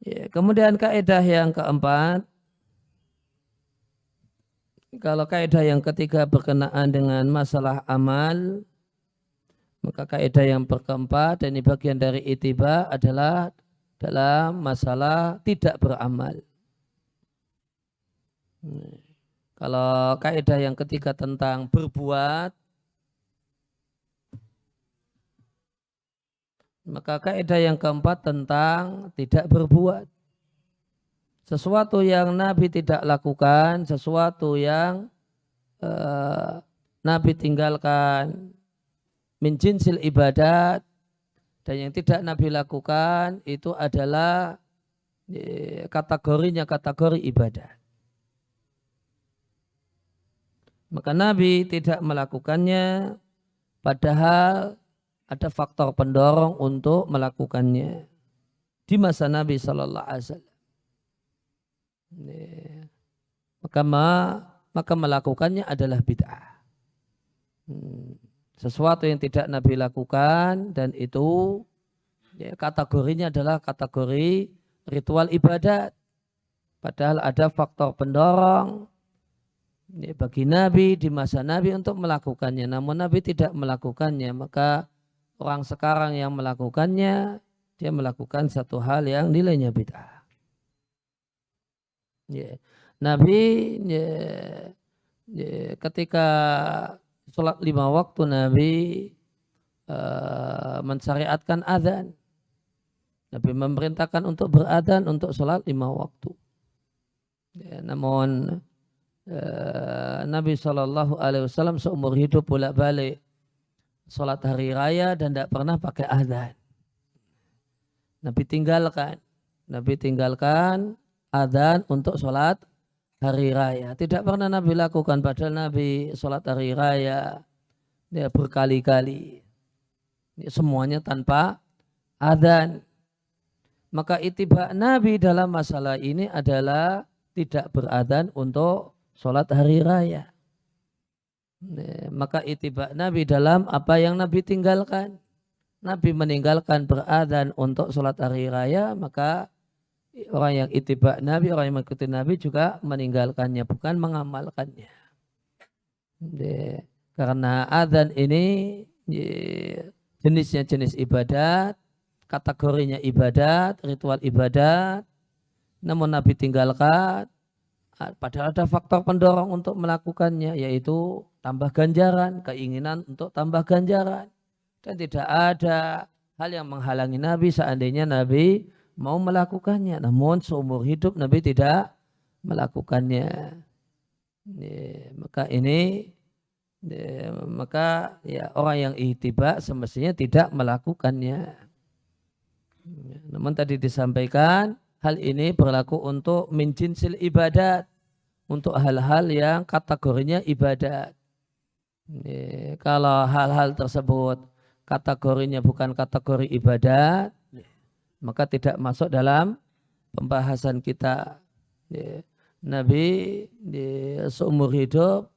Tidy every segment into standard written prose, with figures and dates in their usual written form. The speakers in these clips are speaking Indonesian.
Ya, kemudian kaidah yang keempat, kalau kaidah yang ketiga berkenaan dengan masalah amal, maka kaidah yang keempat dan ini bagian dari ittiba adalah dalam masalah tidak beramal. Kalau kaidah yang ketiga tentang berbuat, maka kaidah yang keempat tentang tidak berbuat. Sesuatu yang Nabi tidak lakukan, sesuatu yang Nabi tinggalkan min jinsil ibadat, dan yang tidak Nabi lakukan itu adalah kategorinya kategori ibadah. Maka Nabi tidak melakukannya padahal ada faktor pendorong untuk melakukannya di masa Nabi Sallallahu Alaihi Wasallam. Maka melakukannya adalah bid'ah. Sesuatu yang tidak Nabi lakukan dan itu kategorinya adalah kategori ritual ibadat. Padahal ada faktor pendorong bagi Nabi di masa Nabi untuk melakukannya. Namun Nabi tidak melakukannya. Maka orang sekarang yang melakukannya, dia melakukan satu hal yang nilainya bid'ah. Nabi ketika sholat 5 waktu Nabi mensyariatkan adzan. Nabi memerintahkan untuk beradzan untuk sholat 5 waktu. Namun Nabi SAW seumur hidup bolak-balik sholat hari raya dan tidak pernah pakai adzan. Nabi tinggalkan adzan untuk sholat hari raya. Tidak pernah Nabi lakukan, padahal Nabi sholat hari raya dia berkali-kali. Semuanya tanpa adzan. Maka ittiba Nabi dalam masalah ini adalah tidak beradzan untuk sholat hari raya. Maka ittiba Nabi dalam apa yang Nabi tinggalkan. Nabi meninggalkan beradzan untuk sholat hari raya, maka orang yang ittiba Nabi, orang yang mengikuti Nabi juga meninggalkannya, bukan mengamalkannya. Karena adzan ini jenisnya jenis ibadat, kategorinya ibadat, ritual ibadat, namun Nabi tinggalkan, padahal ada faktor pendorong untuk melakukannya, yaitu tambah ganjaran, keinginan untuk tambah ganjaran. Dan tidak ada hal yang menghalangi Nabi seandainya Nabi mau melakukannya. Namun seumur hidup Nabi tidak melakukannya. Maka orang yang ittiba semestinya tidak melakukannya. Namun tadi disampaikan hal ini berlaku untuk min jinsil ibadat, untuk hal-hal yang kategorinya ibadat. Kalau hal-hal tersebut kategorinya bukan kategori ibadat, maka tidak masuk dalam pembahasan kita. Nabi seumur hidup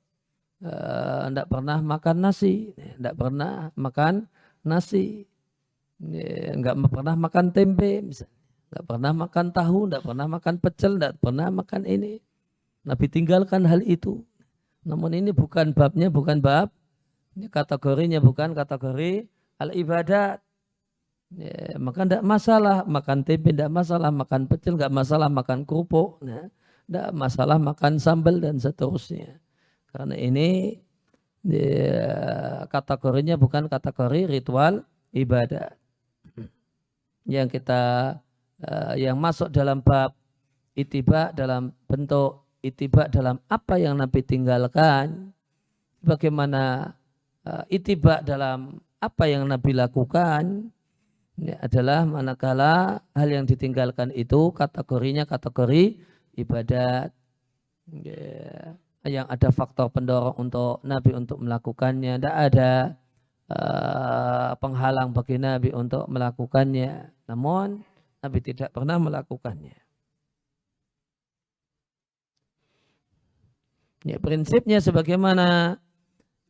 tidak pernah makan nasi, tidak pernah makan nasi, tidak pernah makan tempe, tidak pernah makan tahu, tidak pernah makan pecel, tidak pernah makan ini. Nabi tinggalkan hal itu. Namun ini bukan babnya, bukan bab. Ini kategorinya bukan kategori al-ibadat. Maka tidak masalah makan tempe, tidak masalah makan pecel, tidak masalah makan kerupuk, tidak masalah makan sambal dan seterusnya. Karena ini kategorinya bukan kategori ritual ibadat. Yang yang masuk dalam bab ittiba dalam bentuk ittiba dalam apa yang Nabi tinggalkan, bagaimana ittiba dalam apa yang Nabi lakukan, ini adalah manakala hal yang ditinggalkan itu kategorinya kategori ibadat, yang ada faktor pendorong untuk Nabi untuk melakukannya, tidak ada penghalang bagi Nabi untuk melakukannya, namun Nabi tidak pernah melakukannya. Ya, prinsipnya sebagaimana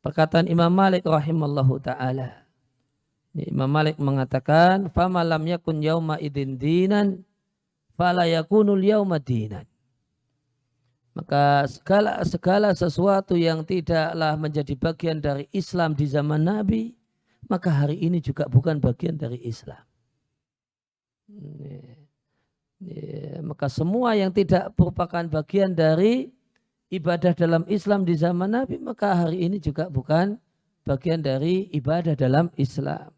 perkataan Imam Malik rahimallahu ta'ala. Imam Malik mengatakan, "Fama lam yakun yauma idin dinan fala yakunul yauma dinan. Maka segala sesuatu yang tidaklah menjadi bagian dari Islam di zaman Nabi, maka hari ini juga bukan bagian dari Islam. Maka semua yang tidak merupakan bagian dari ibadah dalam Islam di zaman Nabi, maka hari ini juga bukan bagian dari ibadah dalam Islam.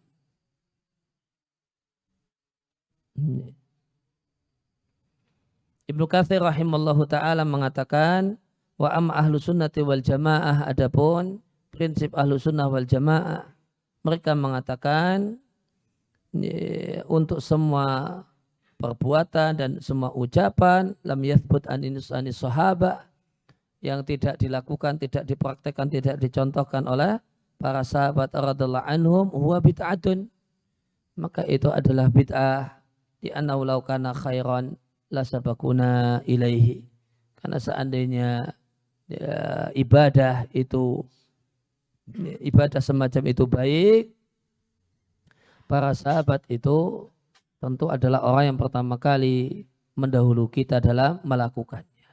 Ibnu Katsir rahimallahu ta'ala mengatakan, wa amma ahlu sunnati wal jamaah, adapun prinsip ahlu sunnah wal jamaah, mereka mengatakan untuk semua perbuatan dan semua ucapan lam yathbut anis sahabat, yang tidak dilakukan, tidak dipraktekkan, tidak dicontohkan oleh para sahabat radhiyallahu anhum, huwa bid'atun, maka itu adalah bid'ah. Di annahu law kana khairan la sabakuna ilaihi, karena seandainya ibadah semacam itu baik, para sahabat itu tentu adalah orang yang pertama kali mendahului kita dalam melakukannya,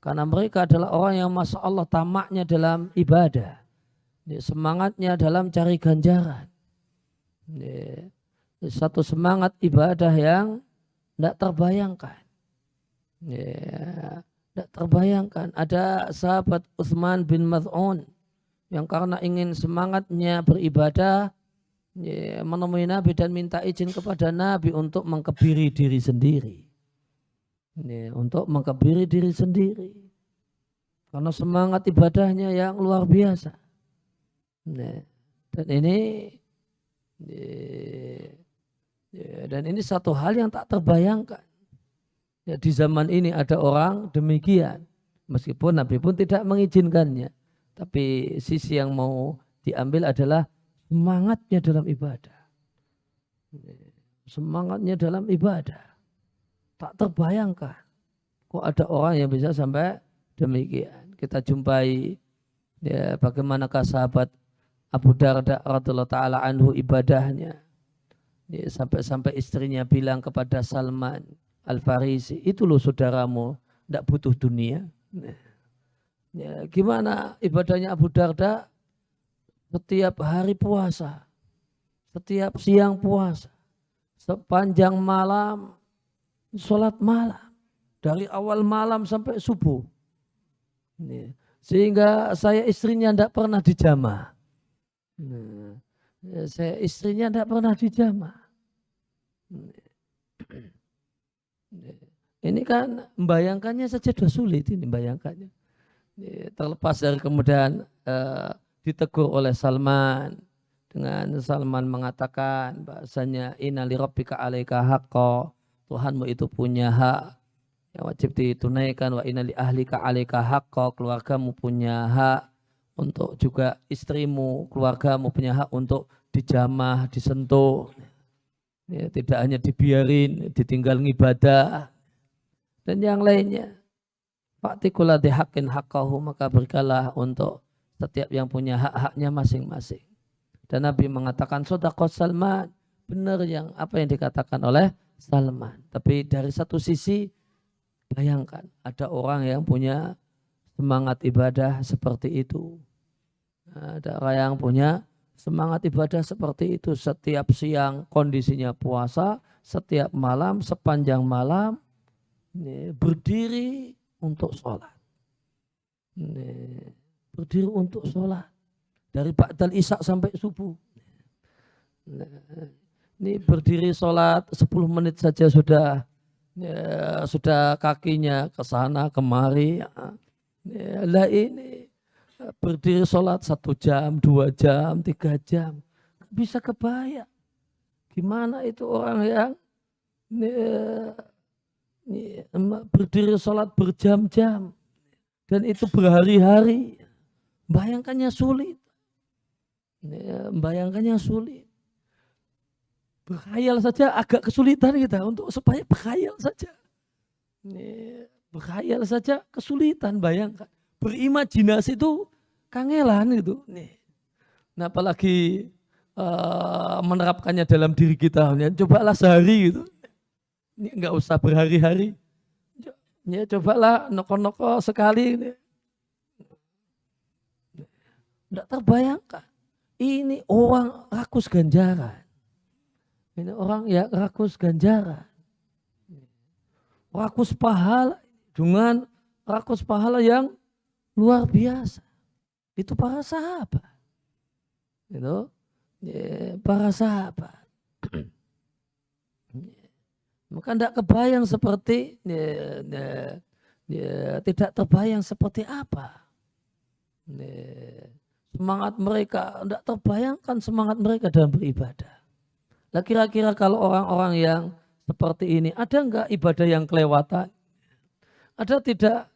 karena mereka adalah orang yang masya Allah tamaknya dalam ibadah, semangatnya dalam cari ganjaran, satu semangat ibadah yang tidak terbayangkan. Tidak terbayangkan. Ada sahabat Utsman bin Maz'un yang karena ingin semangatnya beribadah, menemui Nabi dan minta izin kepada Nabi untuk mengkebiri diri sendiri. Untuk mengkebiri diri sendiri. Karena semangat ibadahnya yang luar biasa. Dan ini satu hal yang tak terbayangkan. Ya, di zaman ini ada orang demikian, meskipun Nabi pun tidak mengizinkannya, tapi sisi yang mau diambil adalah semangatnya dalam ibadah. Semangatnya dalam ibadah. Tak terbayangkan kok ada orang yang bisa sampai demikian. Kita jumpai ya, bagaimanakah sahabat Abu Darda radhiyallahu taala anhu ibadahnya. Ya, sampai istrinya bilang kepada Salman Al-Farisi, itu loh saudaramu, tidak butuh dunia. Ya, gimana ibadahnya Abu Darda? Setiap hari puasa, setiap siang puasa, sepanjang malam sholat malam, dari awal malam sampai subuh. Ya, sehingga saya istrinya tidak pernah dijamah. Ya, saya istrinya tidak pernah dijamah. Ini kan membayangkannya saja sudah sulit ini membayangkannya. Terlepas dari kemudian ditegur oleh Salman, dengan Salman mengatakan bahasanya inna li rabbika 'alaika haqqo, Tuhanmu itu punya hak yang wajib ditunaikan, wa inna li ahlika 'alaika haqqo, keluargamu punya hak untuk juga istrimu, keluargamu punya hak untuk dijamah, disentuh. Ya, tidak hanya dibiarin, ditinggal ngibadah dan yang lainnya. Fa'tikula dihaqqin haqqahu, maka berikanlah untuk setiap yang punya hak-haknya masing-masing. Dan Nabi mengatakan shadaqah Salman, benar yang apa yang dikatakan oleh Salman. Tapi dari satu sisi bayangkan ada orang yang punya semangat ibadah seperti itu. Ada orang yang punya semangat ibadah seperti itu, setiap siang kondisinya puasa, setiap malam sepanjang malam berdiri untuk sholat. Berdiri untuk sholat dari ba'dal isya sampai subuh. Ini berdiri sholat 10 menit saja sudah kakinya ke sana kemari. Lah ini berdiri sholat 1 jam, 2 jam, 3 jam. Bisa kebayang. Gimana itu orang yang berdiri sholat berjam-jam. Dan itu berhari-hari. Bayangkannya sulit. Bayangkannya sulit. Berkhayal saja agak kesulitan kita untuk supaya berkhayal saja. Berkhayal saja kesulitan, bayangkan. Berimajinasi itu kangelan gitu. Nah, apalagi menerapkannya dalam diri kita. Cobalah sehari gitu. Nggak usah berhari-hari. Ya cobalah noko-noko sekali. Nggak terbayangkan. Ini orang rakus ganjaran. Ini orang ya rakus ganjaran. Rakus pahala dengan rakus pahala yang luar biasa. Itu para sahabat. Itu para sahabat. Maka tidak kebayang seperti tidak terbayang seperti apa semangat mereka, tidak terbayangkan semangat mereka dalam beribadah. Nah, kira-kira kalau orang-orang yang seperti ini ada enggak ibadah yang kelewatan? Ada tidak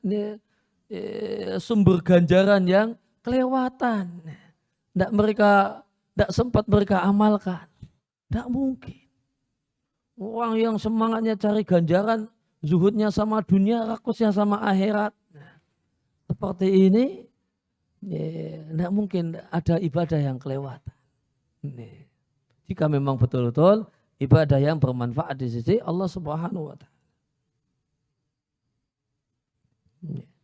sumber ganjaran yang kelewatan? Tidak sempat mereka amalkan. Tidak mungkin. Orang yang semangatnya cari ganjaran, zuhudnya sama dunia, rakusnya sama akhirat. Seperti ini, tidak mungkin ada ibadah yang kelewatan. Jika memang betul-betul ibadah yang bermanfaat di sisi Allah Subhanahu wa Ta'ala.